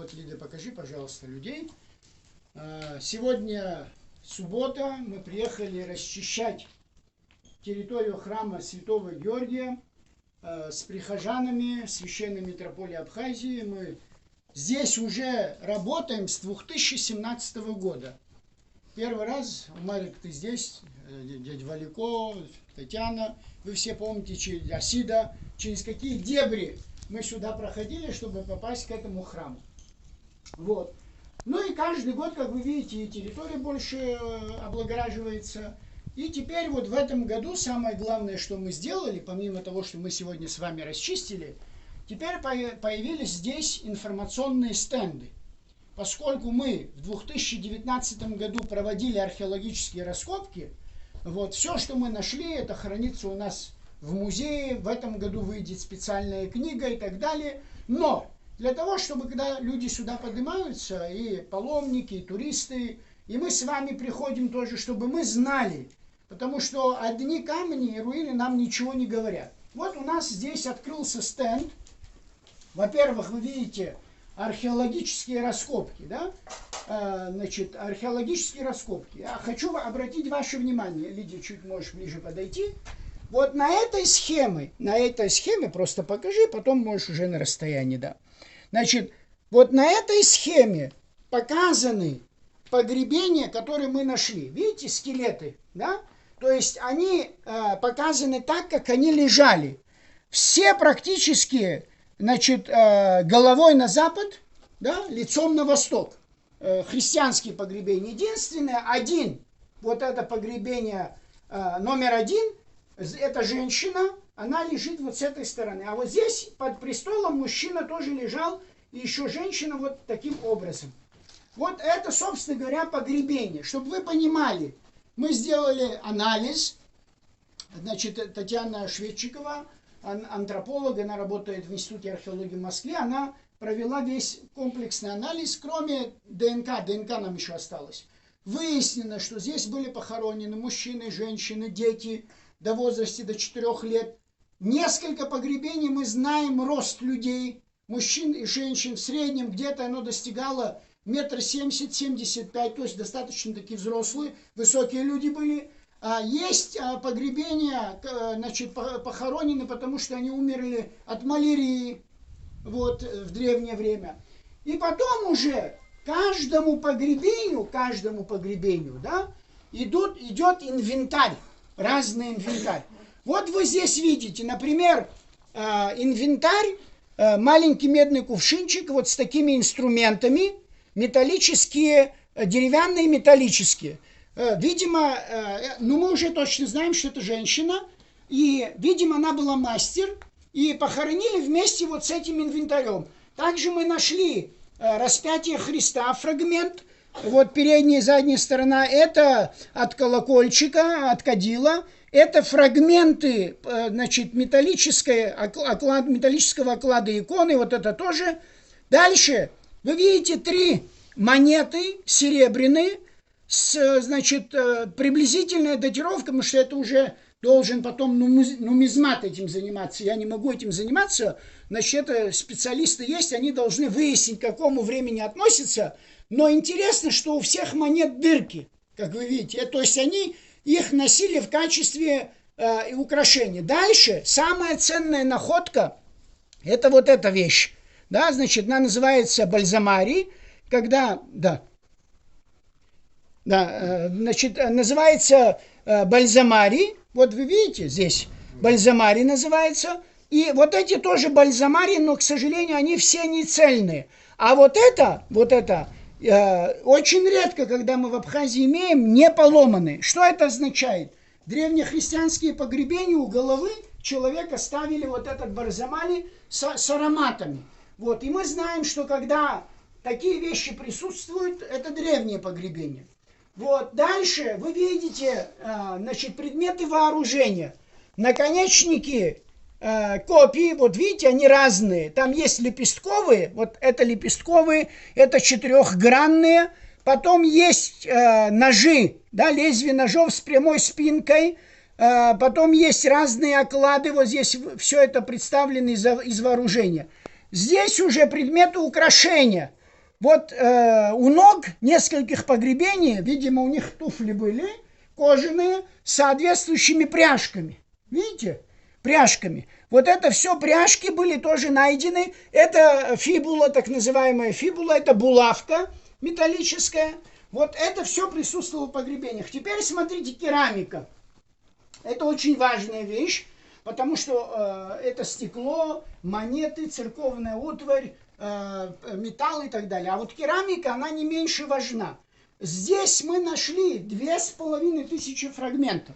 Вот, Лида, покажи, пожалуйста, людей. Сегодня суббота, мы приехали расчищать территорию храма Святого Георгия с прихожанами священной митрополии Абхазии. Мы здесь уже работаем с 2017 года. Первый раз, Марик, ты здесь, дядя Валико, Татьяна, вы все помните, Асида, через какие дебри мы сюда проходили, чтобы попасть к этому храму. Вот. Ну и каждый год, как вы видите, и территория больше облагораживается. И теперь вот в этом году самое главное, что мы сделали, помимо того, что мы сегодня с вами расчистили, теперь появились здесь информационные стенды. Поскольку мы в 2019 году проводили археологические раскопки, вот, все, что мы нашли, это хранится у нас в музее. В этом году выйдет специальная книга и так далее. Но для того, чтобы когда люди сюда поднимаются, и паломники, и туристы, и мы с вами приходим тоже, чтобы мы знали, потому что одни камни и руины нам ничего не говорят. Вот у нас здесь открылся стенд. Во-первых, вы видите археологические раскопки, да? Значит, археологические раскопки. Я хочу обратить ваше внимание, Лидия, чуть можешь ближе подойти. Вот на этой схеме, просто покажи, потом можешь уже на расстоянии, да. Значит, вот на этой схеме показаны погребения, которые мы нашли. Видите, скелеты, да? То есть они показаны так, как они лежали. Все практически, значит, головой на запад, да, лицом на восток. Христианские погребения. Единственное, вот это погребение номер 1, это женщина, она лежит вот с этой стороны. А вот здесь под престолом мужчина тоже лежал, и еще женщина вот таким образом. Вот это, собственно говоря, погребение. Чтобы вы понимали, мы сделали анализ. Значит, Татьяна Шведчикова, антрополог, она работает в Институте археологии в Москве, она провела весь комплексный анализ, кроме ДНК. ДНК нам еще осталось. Выяснено, что здесь были похоронены мужчины, женщины, дети до возраста до 4 лет. Несколько погребений мы знаем рост людей, мужчин и женщин. В среднем где-то оно достигало 1,70 м, то есть достаточно такие взрослые, высокие люди были. Есть погребения, значит, похоронены, потому что они умерли от малярии вот, в древнее время. И потом уже каждому погребению, да, идет инвентарь, разный инвентарь. Вот вы здесь видите, например, инвентарь, маленький медный кувшинчик вот с такими инструментами, металлические, деревянные, металлические. Видимо, ну мы уже точно знаем, что это женщина, и, видимо, она была мастер, и похоронили вместе вот с этим инвентарем. Также мы нашли распятие Христа, фрагмент, вот передняя и задняя сторона, это от колокольчика, от кадила, это фрагменты, значит, металлического оклада иконы, вот это тоже. Дальше вы видите 3 монеты серебряные, значит, приблизительная датировка, потому что это уже должен потом нумизмат этим заниматься. Я не могу этим заниматься, значит, это специалисты есть, они должны выяснить, к какому времени относятся. Но интересно, что у всех монет дырки, как вы видите. То есть они их носили в качестве украшения. Дальше самая ценная находка, это вот эта вещь. Да, значит, она называется бальзамарий, когда, значит, называется бальзамарий. Вот вы видите, здесь бальзамарий называется. И вот эти тоже бальзамарии, но, к сожалению, они все не цельные. А вот это очень редко, когда мы в Абхазии имеем, не поломанные. Что это означает? Древнехристианские погребения у головы человека ставили вот этот бальзамарий с ароматами. Вот. И мы знаем, что когда такие вещи присутствуют, это древнее погребение. Вот. Дальше вы видите, значит, предметы вооружения. Наконечники копий, вот видите, они разные. Там есть лепестковые, вот это лепестковые, это 4-гранные. Потом есть ножи, да, лезвия ножов с прямой спинкой. Потом есть разные оклады, вот здесь все это представлено из вооружения. Здесь уже предметы украшения. Вот у ног нескольких погребений, видимо, у них туфли были кожаные с соответствующими пряжками. Видите? Пряжками. Вот это все пряжки были тоже найдены. Это фибула, так называемая фибула, это булавка металлическая. Вот это все присутствовало в погребениях. Теперь смотрите, керамика. Это очень важная вещь, потому что это стекло, монеты, церковная утварь, металл и так далее. А вот керамика, она не меньше важна. Здесь мы нашли 2500 фрагментов.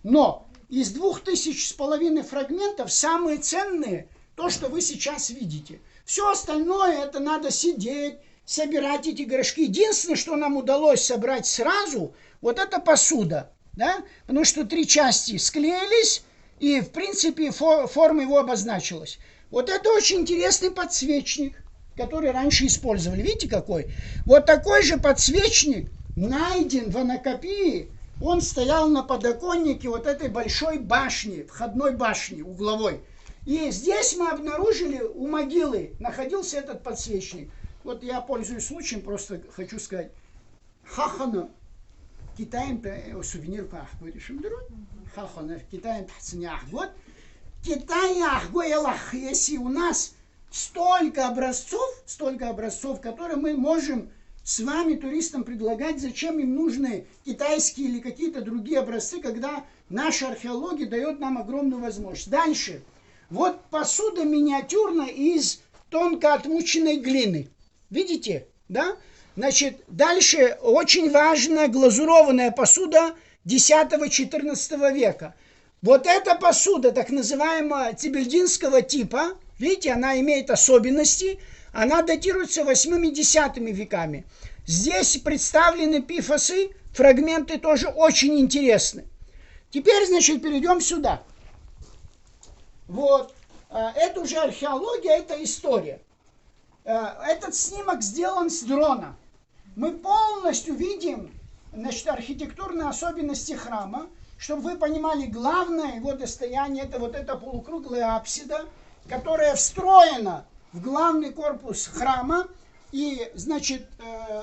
Но из 2500 фрагментов самые ценные то, что вы сейчас видите. Все остальное это надо сидеть, собирать эти горшки. Единственное, что нам удалось собрать сразу, вот это посуда. Да? Потому что 3 части склеились, и в принципе форма его обозначилась. Вот это очень интересный подсвечник, который раньше использовали. Видите какой? Вот такой же подсвечник найден в Анакапии. Он стоял на подоконнике вот этой большой башни, входной башни угловой. И здесь мы обнаружили, у могилы находился этот подсвечник. Вот я пользуюсь случаем, просто хочу сказать. Хахана. Китаем сувенир по Ахгоде Шимдеру. Хахана Китаем Тахцини Ахгод. Китай Ахгоелах, если у нас столько образцов, которые мы можем с вами, туристам, предлагать, зачем им нужны китайские или какие-то другие образцы, когда наша археология дает нам огромную возможность. Дальше. Вот посуда миниатюрная из тонко отмученной глины. Видите? Да? Значит, дальше очень важная глазурованная посуда X-XIV века. Вот эта посуда, так называемая цибельдинского типа, видите, она имеет особенности, она датируется 8-10 веками. Здесь представлены пифосы, фрагменты тоже очень интересны. Теперь, значит, перейдем сюда. Вот, это уже археология, это история. Этот снимок сделан с дрона. Мы полностью видим, значит, архитектурные особенности храма. Чтобы вы понимали, главное его достояние, это вот эта полукруглая апсида, которая встроена в главный корпус храма. И, значит,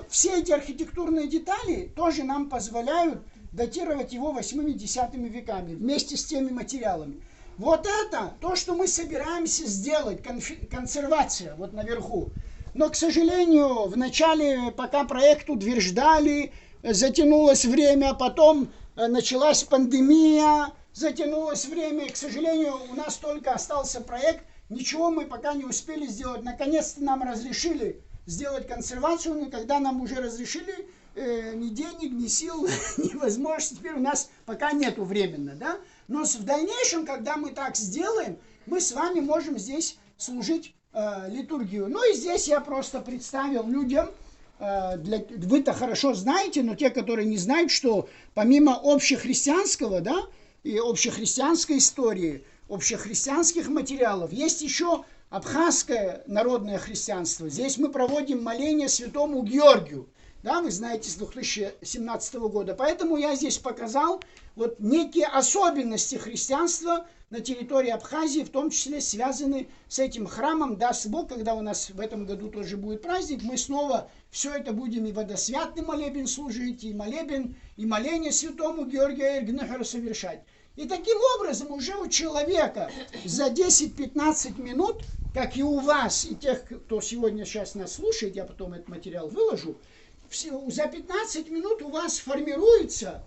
все эти архитектурные детали тоже нам позволяют датировать его 8-10 веками вместе с теми материалами. Вот это то, что мы собираемся сделать, консервация вот наверху. Но, к сожалению, в начале, пока проект утверждали, затянулось время, потом началась пандемия, затянулось время. И, к сожалению, у нас только остался проект, ничего мы пока не успели сделать. Наконец-то нам разрешили сделать консервацию, но когда нам уже разрешили, ни денег, ни сил, ни возможности теперь у нас пока нету временно, да? Но в дальнейшем, когда мы так сделаем, мы с вами можем здесь служить литургию. Ну и здесь я просто представил людям, вы-то хорошо знаете, но те, которые не знают, что помимо общехристианского, да, и общехристианской истории, общехристианских материалов, есть еще абхазское народное христианство. Здесь мы проводим моление святому Георгию. Да, вы знаете, с 2017 года. Поэтому я здесь показал вот некие особенности христианства на территории Абхазии, в том числе связаны с этим храмом. Даст Бог, когда у нас в этом году тоже будет праздник, мы снова все это будем и водосвятный молебен служить, и молебен, и моление святому Георгию Эргнехеру совершать. И таким образом уже у человека за 10-15 минут, как и у вас, и тех, кто сегодня сейчас нас слушает, я потом этот материал выложу, за 15 минут у вас формируется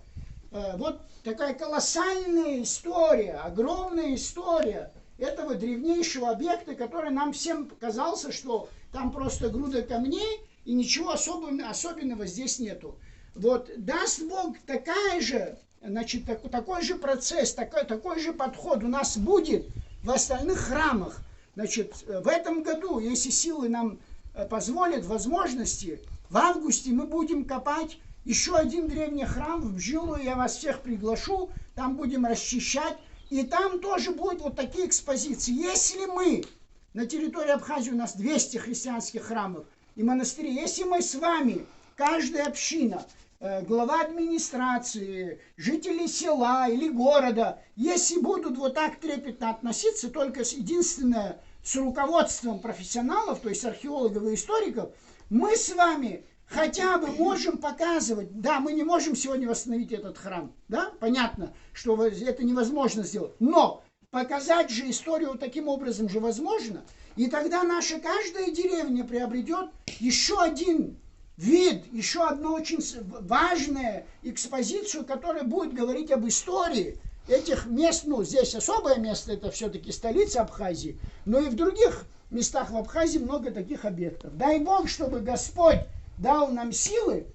вот такая колоссальная история, огромная история этого древнейшего объекта, который нам всем казался, что там просто груда камней и ничего особенного здесь нету. Вот даст Бог, такая же, значит, такой же процесс, такой же подход у нас будет в остальных храмах. Значит, в этом году, если силы нам позволят, возможности, в августе мы будем копать еще один древний храм в Бжилу, я вас всех приглашу, там будем расчищать, и там тоже будут вот такие экспозиции. Если мы, на территории Абхазии у нас 200 христианских храмов и монастырей, если мы с вами, каждая община, глава администрации, жители села или города, если будут вот так трепетно относиться, только единственное, с руководством профессионалов, то есть археологов и историков, мы с вами хотя бы можем показывать, да, мы не можем сегодня восстановить этот храм, да, понятно, что это невозможно сделать, но показать же историю таким образом же возможно, и тогда наша каждая деревня приобретет еще один вид, еще одну очень важную экспозицию, которая будет говорить об истории этих мест. Ну, здесь особое место, это все-таки столица Абхазии, но и в других местах в Абхазии много таких объектов. Дай Бог, чтобы Господь дал нам силы,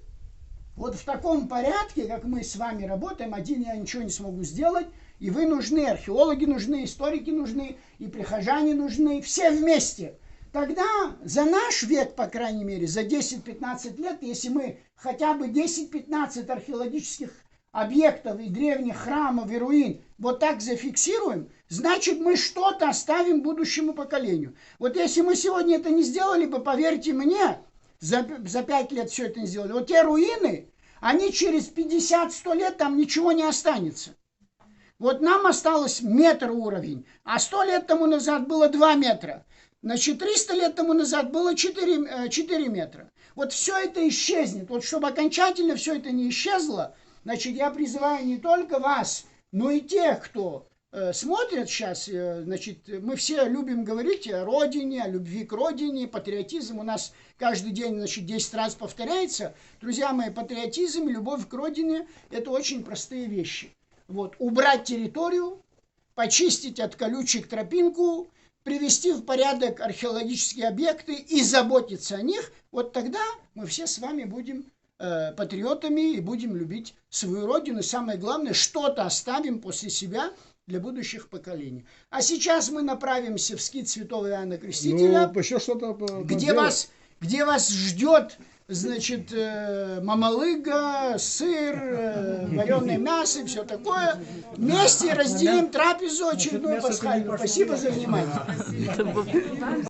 вот в таком порядке, как мы с вами работаем, один я ничего не смогу сделать, и вы нужны, археологи нужны, историки нужны, и прихожане нужны, все вместе. Тогда за наш век, по крайней мере, за 10-15 лет, если мы хотя бы 10-15 археологических объектов и древних храмов и руин вот так зафиксируем, значит мы что-то оставим будущему поколению. Вот если мы сегодня это не сделали бы, поверьте мне, за 5 лет все это не сделали, вот те руины, они через 50-100 лет там ничего не останется. Вот нам осталось метр уровень, а 100 лет тому назад было 2 метра. Значит, 300 лет тому назад было 4 метра. Вот все это исчезнет. Вот чтобы окончательно все это не исчезло, значит, я призываю не только вас, но и тех, кто смотрят сейчас. Значит, мы все любим говорить о родине, о любви к родине, патриотизм. У нас каждый день, значит, 10 раз повторяется. Друзья мои, патриотизм и любовь к родине – это очень простые вещи. Вот, убрать территорию, почистить от колючек тропинку, привести в порядок археологические объекты и заботиться о них, вот тогда мы все с вами будем патриотами и будем любить свою родину. И самое главное, что-то оставим после себя для будущих поколений. А сейчас мы направимся в скит Святого Иоанна Крестителя, ну, еще что-то где вас ждет, значит, мамалыга, сыр, вареное мясо и все такое. Вместе разделим трапезу очередную пасхальную. Спасибо за внимание.